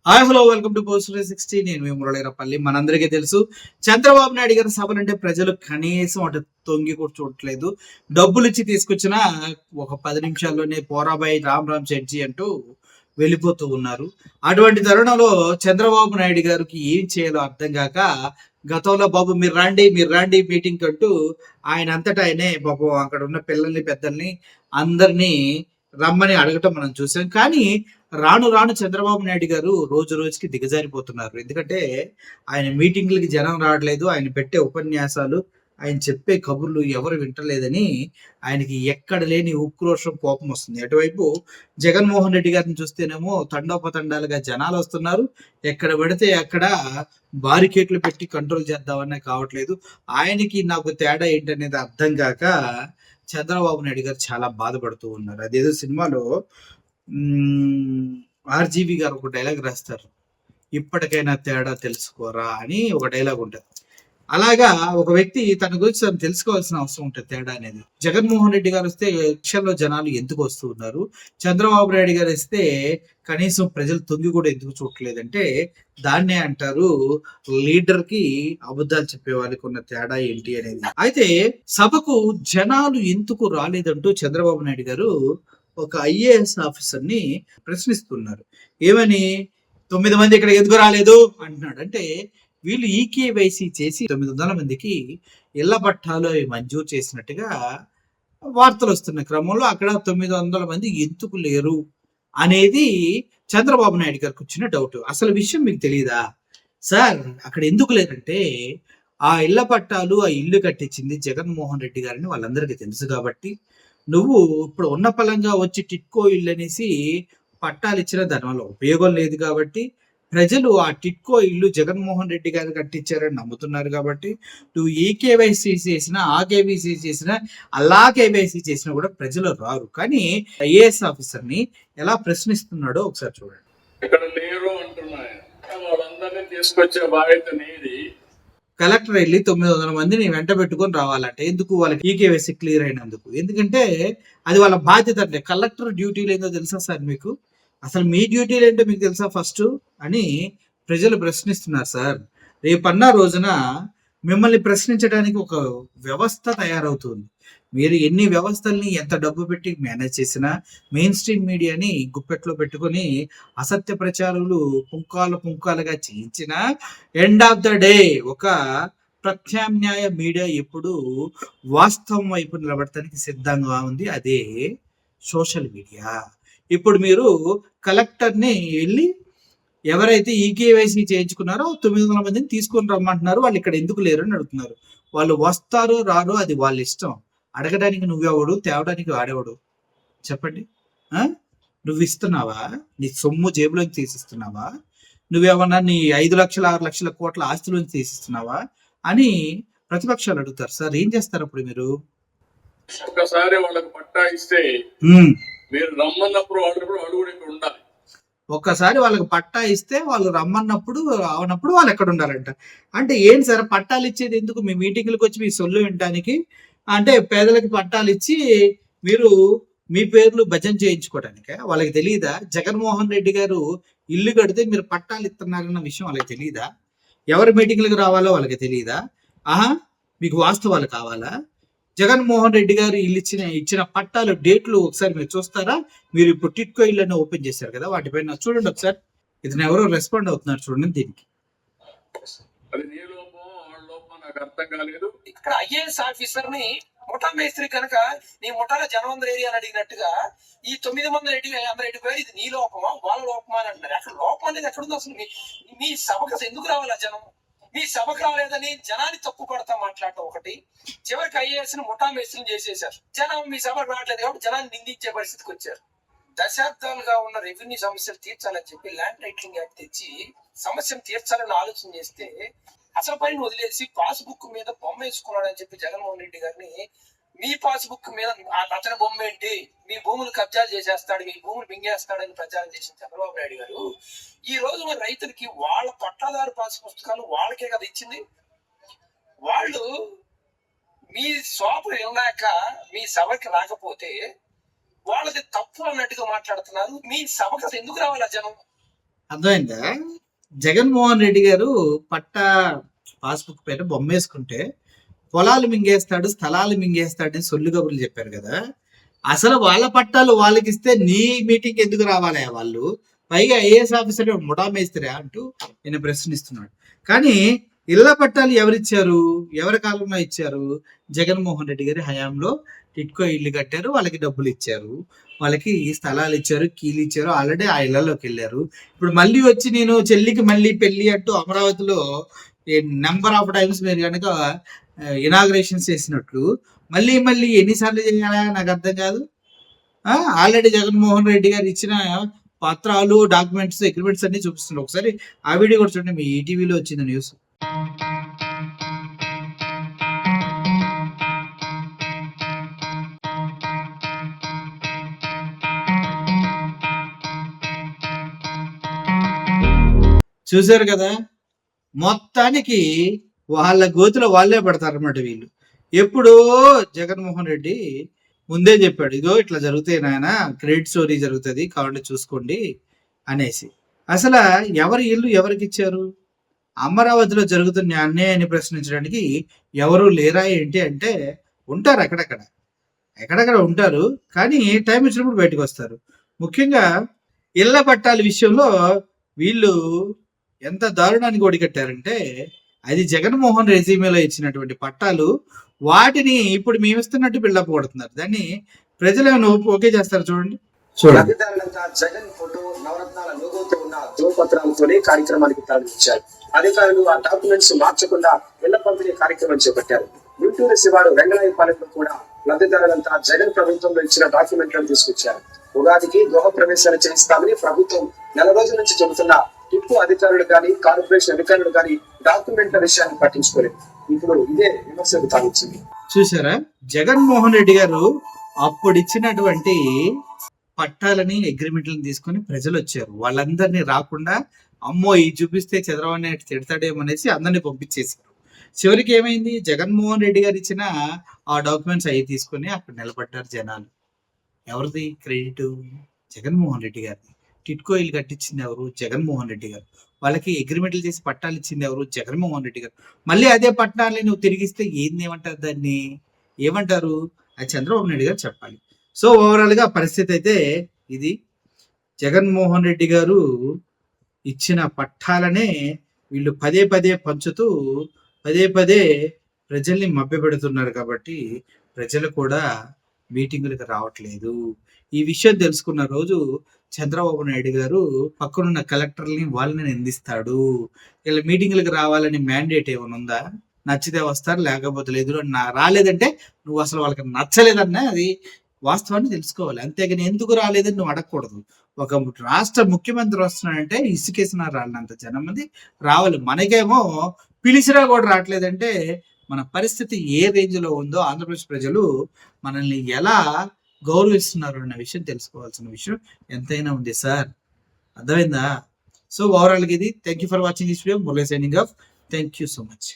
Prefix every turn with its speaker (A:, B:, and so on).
A: Hi hello welcome to post 360. నేను మీ మురళీరపల్లి. మనందరికీ తెలుసు, చంద్రబాబు నాయుడు గారి సభలంటే ప్రజలు కనీసం అటు తొంగి కూడా చూడట్లేదు. డబ్బులు ఇచ్చి తీసుకొచ్చిన ఒక 10 నిమిషాల్లోనే పోరాబాయ్ రామ్ రామ్ చెడ్జీ అంటూ వెళ్ళిపోతూ ఉన్నారు. అటువంటి తరుణంలో చంద్రబాబు నాయుడు గారికి ఏం చేయాలో అర్థం కాక, గతంలో బాబు మీరు రండి మీటింగ్ అంటూ ఆయన అంతటా ఆయనే పాపం అక్కడ ఉన్న పిల్లల్ని పెద్దల్ని అందరినీ రమ్మని అడగటం మనం చూసాం. కానీ రాను రాను చంద్రబాబు నాయుడు గారు రోజు రోజుకి దిగజారిపోతున్నారు. ఎందుకంటే ఆయన మీటింగ్లకి జనం రావట్లేదు. ఆయన పెట్టే ఉపన్యాసాలు, ఆయన చెప్పే కబుర్లు ఎవరు వింటలేదని ఆయనకి ఎక్కడ లేని ఉక్రోషం, కోపం వస్తుంది. అటువైపు జగన్మోహన్ రెడ్డి గారిని చూస్తేనేమో తండోపతండాలుగా జనాలు వస్తున్నారు. ఎక్కడ పడితే అక్కడ బారికేట్లు పెట్టి కంట్రోల్ చేద్దామనే కావట్లేదు. ఆయనకి నాకు తేడా ఏంటనేది అర్థం కాక చంద్రబాబు నాయుడు గారు చాలా బాధపడుతూ ఉన్నారు. అదేదో సినిమాలో ఆర్జీవి గారు ఒక డైలాగ్ రాస్తారు, ఇప్పటికైనా తేడా తెలుసుకోరా అని ఒక డైలాగ్ ఉంటుంది. అలాగా ఒక వ్యక్తి తన గురించి తను తెలుసుకోవాల్సిన అవసరం ఉంటుంది, తేడా అనేది. జగన్మోహన్ రెడ్డి గారు వస్తే లక్షల్లో జనాలు ఎందుకు వస్తూ ఉన్నారు, చంద్రబాబు నాయుడు గారు వస్తే కనీసం ప్రజలు తొంగి కూడా ఎందుకు చూడలేదంటే దాన్నే అంటారు లీడర్ కి అబద్ధాలు చెప్పే వాళ్ళకి ఉన్న తేడా ఏంటి అనేది. అయితే సభకు జనాలు ఎందుకు రాలేదంటూ చంద్రబాబు నాయుడు గారు ఒక ఐఏఎస్ ఆఫీసర్ ని ప్రశ్నిస్తున్నారు. ఏమని, 9 మంది ఇక్కడ ఎందుకు రాలేదు అంటున్నాడు. అంటే వీళ్ళు ఈకేవైసీ చేసి 900 మందికి ఇళ్ల పట్టాలు అవి మంజూరు చేసినట్టుగా వార్తలు వస్తున్న క్రమంలో అక్కడ 900 మంది ఎందుకు లేరు అనేది చంద్రబాబు నాయుడు గారికి వచ్చిన డౌట్. అసలు విషయం మీకు తెలియదా సార్? అక్కడ ఎందుకు లేరంటే ఆ ఇళ్ల పట్టాలు, ఆ ఇల్లు కట్టించింది జగన్మోహన్ రెడ్డి గారిని వాళ్ళందరికీ తెలుసు కాబట్టి, నువ్వు ఇప్పుడు ఉన్న పలంగా వచ్చి టిట్కో ఇల్లు అనేసి పట్టాలు ఇచ్చిన దానివల్ల ఉపయోగం లేదు కాబట్టి, ప్రజలు ఆ టిట్కో ఇల్లు జగన్మోహన్ రెడ్డి గారు కట్టించారని నమ్ముతున్నారు కాబట్టి, నువ్వు ఈ కేవైసీ చేసినా, ఆ కేవైసీ చేసినా, అలా కేవైసీ చేసినా కూడా ప్రజలు రారు. కానీ ఐఏఎస్ ఆఫీసర్ ని ఎలా ప్రశ్నిస్తున్నాడో ఒకసారి చూడండి.
B: ఇక్కడ లేరు అంటున్నాయి, వాళ్ళందరినీ తీసుకొచ్చే బాధ్యత నీది.
A: కలెక్టర్ వెళ్ళి 900 మందిని వెంట పెట్టుకొని రావాలంటే ఎందుకు? వాళ్ళకి ఈకేవైసీ క్లియర్ అయినందుకు. ఎందుకంటే అది వాళ్ళ బాధ్యత. అంటే కలెక్టర్ డ్యూటీలు ఏందో తెలుసా సార్ మీకు? అసలు మీ డ్యూటీలు ఏంటో మీకు తెలుసా ఫస్ట్ అని ప్రజలు ప్రశ్నిస్తున్నారు సార్. రేపన్న రోజున మిమ్మల్ని ప్రశ్నించడానికి ఒక వ్యవస్థ తయారవుతుంది. మీరు ఎన్ని వ్యవస్థల్ని ఎంత డబ్బు పెట్టి మేనేజ్ చేసినా, మెయిన్ స్ట్రీమ్ మీడియాని గుప్పెట్లో పెట్టుకొని అసత్య ప్రచారాలు పుంకాలుగా చేయించిన, ఎండ్ ఆఫ్ ద డే ఒక ప్రత్యామ్నాయ మీడియా ఎప్పుడు వాస్తవం వైపు నిలబడటానికి సిద్ధంగా ఉంది, అదే సోషల్ మీడియా. ఇప్పుడు మీరు కలెక్టర్ని వెళ్ళి ఎవరైతే ఈకేవైసీ చేయించుకున్నారో 900 మందిని తీసుకొని రమ్మంటున్నారు, వాళ్ళు ఇక్కడ ఎందుకు లేరు అని అడుగుతున్నారు. వాళ్ళు వస్తారో రారో అది వాళ్ళ ఇష్టం. అడగడానికి నువ్వెవడు, తేవడానికి వాడేవాడు చెప్పండి. నువ్వు ఇస్తున్నావా? నీ సొమ్ము జేబులోంచి తీసిస్తున్నావా? నువ్వేమన్నా నీ 5 లక్షల 6 లక్షల కోట్ల ఆస్తిలోంచి తీసిస్తున్నావా అని ప్రతిపక్షాలు అడుగుతారు. సార్ ఏం చేస్తారు అప్పుడు మీరు?
B: ఒకసారి వాళ్ళకి పట్టా ఇస్తే మీరు రమ్మన్నప్పుడు వాళ్ళు కూడా అడుగుడు ఉండాలి.
A: ఒక్కసారి వాళ్ళకి పట్టా ఇస్తే వాళ్ళు రమ్మన్నప్పుడు రావనప్పుడు వాళ్ళు ఎక్కడ ఉండాలంట. అంటే ఏంటి సార్ పట్టాలు ఇచ్చేది ఎందుకు? మీ మీటింగ్లకు వచ్చి మీ సొల్లు వినడానికి, అంటే పేదలకి పట్టాలు ఇచ్చి మీరు మీ పేర్లు భజన చేయించుకోవడానికి. వాళ్ళకి తెలియదా జగన్మోహన్ రెడ్డి గారు ఇల్లు కడితే మీరు పట్టాలు ఇస్తున్నారన్న విషయం వాళ్ళకి తెలియదా? ఎవరి మీటింగ్లకు రావాలో వాళ్ళకి తెలియదా? మీకు వాస్తవాలు కావాలా? జగన్మోహన్ రెడ్డి గారు ఇల్లు ఇచ్చిన పట్టాలు డేట్లు ఒకసారి మీరు చూస్తారా? మీరు ఇప్పుడు టిట్కో ఇల్లు ఓపెన్ చేశారు కదా, వాటిపైన చూడండి ఒకసారి. ఇది ఎవరో రెస్పాండ్ అవుతున్నారు చూడండి దీనికి.
B: నాకు అర్థం కాలేదు.
C: ఇక్కడ ఐఏఎస్ ఆఫీసర్ ని ముఠా మేస్త్రి కనుక నీ ముఠాలో జనవందర ఏరియా అని అడిగినట్టుగా ఈ 9 మంది అందరు పేరు ఇది నీ లోపమా వాళ్ళ లోపమా అని అంటున్నారు. అక్కడ లోపం అనేది ఎక్కడుంది అసలు? మీ సభకు ఎందుకు రావాలా జనం? మీ సభకు రాలేదని జనాన్ని తప్పు పడతా మాట్లాడటం ఒకటి, చివరికి ఐఏఎస్ ని ముఠా మేస్త్రిని చేసేసారు. జనం మీ సభకు రావట్లేదు కాబట్టి జనాన్ని నిందించే పరిస్థితికి వచ్చారు. దశాబ్దాలుగా ఉన్న రెవెన్యూ సమస్యలు తీర్చాలని చెప్పి ల్యాండ్ టైటిలింగ్ యాక్ట్ తెచ్చి సమస్యను తీర్చాలని ఆలోచన చేస్తే అసలు పైన వదిలేసి పాస్బుక్ మీద బొమ్మ వేసుకున్నాడని చెప్పి జగన్మోహన్ రెడ్డి గారిని, మీ పాస్బుక్ మీద అతని బొమ్మ ఏంటి, మీ భూములు కబ్జాలు చేసేస్తాడు, మీ భూములు మింగేస్తాడని ప్రచారం చేసిన చంద్రబాబు నాయుడు గారు ఈ రోజు మన రైతులకి వాళ్ళ పట్టాదారు పాస్ పుస్తకాలు వాళ్ళకే కదా ఇచ్చింది. వాళ్ళు మీ సోపు విన్నాక మీ సభకి రాకపోతే వాళ్ళది తప్పు అన్నట్టుగా మాట్లాడుతున్నారు. మీ సభకు ఎందుకు రావాలా జనం?
A: అర్థమైందా? జగన్మోహన్ రెడ్డి గారు పట్టా పాస్బుక్ పైన బొమ్మ వేసుకుంటే పొలాలు మింగేస్తాడు, స్థలాలు మింగేస్తాడని సొల్లు కబుర్లు చెప్పారు కదా. అసలు వాళ్ళ పట్టాలు వాళ్ళకి ఇస్తే నీ మీటింగ్ ఎందుకు రావాలి వాళ్ళు? పైగా ఐఏఎస్ ఆఫీసర్ ముఠా మేస్త్రా అంటూ నేను ప్రశ్నిస్తున్నాడు. కానీ ఇళ్ల పట్టాలు ఎవరిచ్చారు? ఎవరి కాలంలో ఇచ్చారు? జగన్మోహన్ రెడ్డి గారి హయాంలో టిట్కో ఇల్లు కట్టారు, వాళ్ళకి డబ్బులు ఇచ్చారు, వాళ్ళకి స్థలాలు ఇచ్చారు, కీలు ఇచ్చారు, ఆల్రెడీ ఆ ఇళ్లలోకి వెళ్ళారు. ఇప్పుడు మళ్ళీ వచ్చి నేను చెల్లికి మళ్ళీ పెళ్లి అంటూ అమరావతిలో నెంబర్ ఆఫ్ టైమ్స్ మీరు కనుక ఇనాగ్రేషన్స్ చేసినట్లు మళ్ళీ మళ్ళీ ఎన్నిసార్లు చేయాలా నాకు అర్థం కాదు. ఆల్రెడీ జగన్మోహన్ రెడ్డి గారు ఇచ్చిన పత్రాలు, డాక్యుమెంట్స్, అగ్రిమెంట్స్ అన్ని చూపిస్తున్నారు. ఒకసారి ఆ వీడియో కూడా చూడండి, మీ ఈటీవీలో వచ్చింది న్యూస్. చూశారు కదా, మొత్తానికి వాళ్ళ గోతిలో వాళ్ళే పడతారన్నమాట వీళ్ళు. ఎప్పుడో జగన్మోహన్ రెడ్డి ముందే చెప్పాడు, ఇదో ఇట్లా జరుగుతాయి నాయన, క్రెడిట్ స్టోరీ జరుగుతుంది కాబట్టి చూసుకోండి అనేసి. అసలు ఎవరి ఇల్లు ఎవరికి ఇచ్చారు? అమరావతిలో జరుగుతున్న అన్యాయాన్ని ప్రశ్నించడానికి ఎవరు లేరా ఏంటి అంటే ఉంటారు, ఎక్కడెక్కడ ఉంటారు, కానీ టైం ఇచ్చినప్పుడు బయటకు వస్తారు. ముఖ్యంగా ఇళ్ల పట్టాల విషయంలో వీళ్ళు ఎంత దారుణానికి ఒడిగట్టారంటే, అది జగన్మోహన్ రెజ్యూమేలో ఇచ్చినటువంటి పట్టాలు, వాటిని ఇప్పుడు మేము ఇస్తున్నట్టు బిల్డప్ కొడుతున్నారు. దాన్ని ప్రజలు ఏమైనా ఓకే చేస్తారు? చూడండి.
D: లబ్ధిదారులంతా జగన్ ఫోటో, నవరత్నాల లోగోతో ఉన్న ధ్రువపత్రాలతోనే కార్యక్రమానికి ప్రారంభించారు. అధికారులు ఆ డాక్యుమెంట్స్ మార్చకుండా ఇళ్ల పంపిణీ కార్యక్రమం చేపట్టారు. గుంటూరు శివారు వెంగళాయపాలెంలో కూడా లబ్ధిదారులంతా జగన్ ప్రభుత్వంలో ఇచ్చిన డాక్యుమెంట్లను తీసుకొచ్చారు. ఉగాదికి గృహ ప్రవేశాలు చేయిస్తామని ప్రభుత్వం నెల రోజుల నుంచి చెబుతున్న టిప్పు అధికారులు గాని, కార్పొరేషన్ అధికారులు గాని డాక్యుమెంట్ల విషయాన్ని పట్టించుకోలేదు. ఇప్పుడు ఇదే విమర్శకు తాగించింది.
A: చూసారా, జగన్మోహన్ రెడ్డి గారు అప్పుడు ఇచ్చినటువంటి పట్టాలని, అగ్రిమెంట్లను తీసుకొని ప్రజలు వచ్చారు. వాళ్ళందరినీ రాకుండా అమ్మో ఈ చూపిస్తే చంద్రబాబు నాయుడు తిడతాడేమో అనేసి అందరినీ పంపించేశారు. చివరికి ఏమైంది? జగన్మోహన్ రెడ్డి గారు ఇచ్చిన ఆ డాక్యుమెంట్స్ అవి తీసుకొని అక్కడ నిలబడ్డారు జనాలు. ఎవరిది క్రెడిట్? జగన్మోహన్ రెడ్డి గారిది. టిట్కో ఇల్లు కట్టించింది ఎవరు? జగన్మోహన్ రెడ్డి గారు. వాళ్ళకి అగ్రిమెంట్లు చేసి పట్టాలు ఇచ్చింది ఎవరు? జగన్మోహన్ రెడ్డి గారు. మళ్ళీ అదే పట్టాలని నువ్వు తిరిగిస్తే ఏమంటారు? దాన్ని ఏమంటారు? అది చంద్రబాబు నాయుడు గారు చెప్పాలి. సో ఓవరాల్ గా పరిస్థితి అయితే ఇది. జగన్మోహన్ రెడ్డి గారు ఇచ్చిన పట్టాలనే వీళ్ళు పదే పదే పంచుతూ పదే ప్రజల్ని మభ్యపెడుతున్నారు. కాబట్టి ప్రజలు కూడా మీటింగులకు రావట్లేదు. ఈ విషయం తెలుసుకున్న రోజు చంద్రబాబు నాయుడు గారు పక్కనున్న కలెక్టర్ని వాళ్ళని నిందిస్తాడు. ఇలా మీటింగులకు రావాలని మ్యాండేట్ ఏమైనా ఉందా? నచ్చితే వస్తారు, లేకపోతే లేదు. రాలేదంటే నువ్వు అసలు వాళ్ళకి నచ్చలేదన్నా అది వాస్తవాన్ని తెలుసుకోవాలి. అంతేగాని ఎందుకు రాలేదని నువ్వు అడగకూడదు. ఒక రాష్ట్ర ముఖ్యమంత్రి వస్తున్నాడంటే ఇసుకేసిన రాలినంత జనం మంది రావాలి. మనకేమో పిలిచినా కూడా రావట్లేదంటే మన పరిస్థితి ఏ రేంజ్ లో ఉందో ఆంధ్రప్రదేశ్ ప్రజలు మనల్ని ఎలా గౌరవిస్తున్నారు అన్న విషయం తెలుసుకోవాల్సిన విషయం ఎంతైనా ఉంది సార్. అర్థమైందా? సో ఓవరాల్ గా ఇది. Thank you for watching this video. Murali signing off. Thank you so much.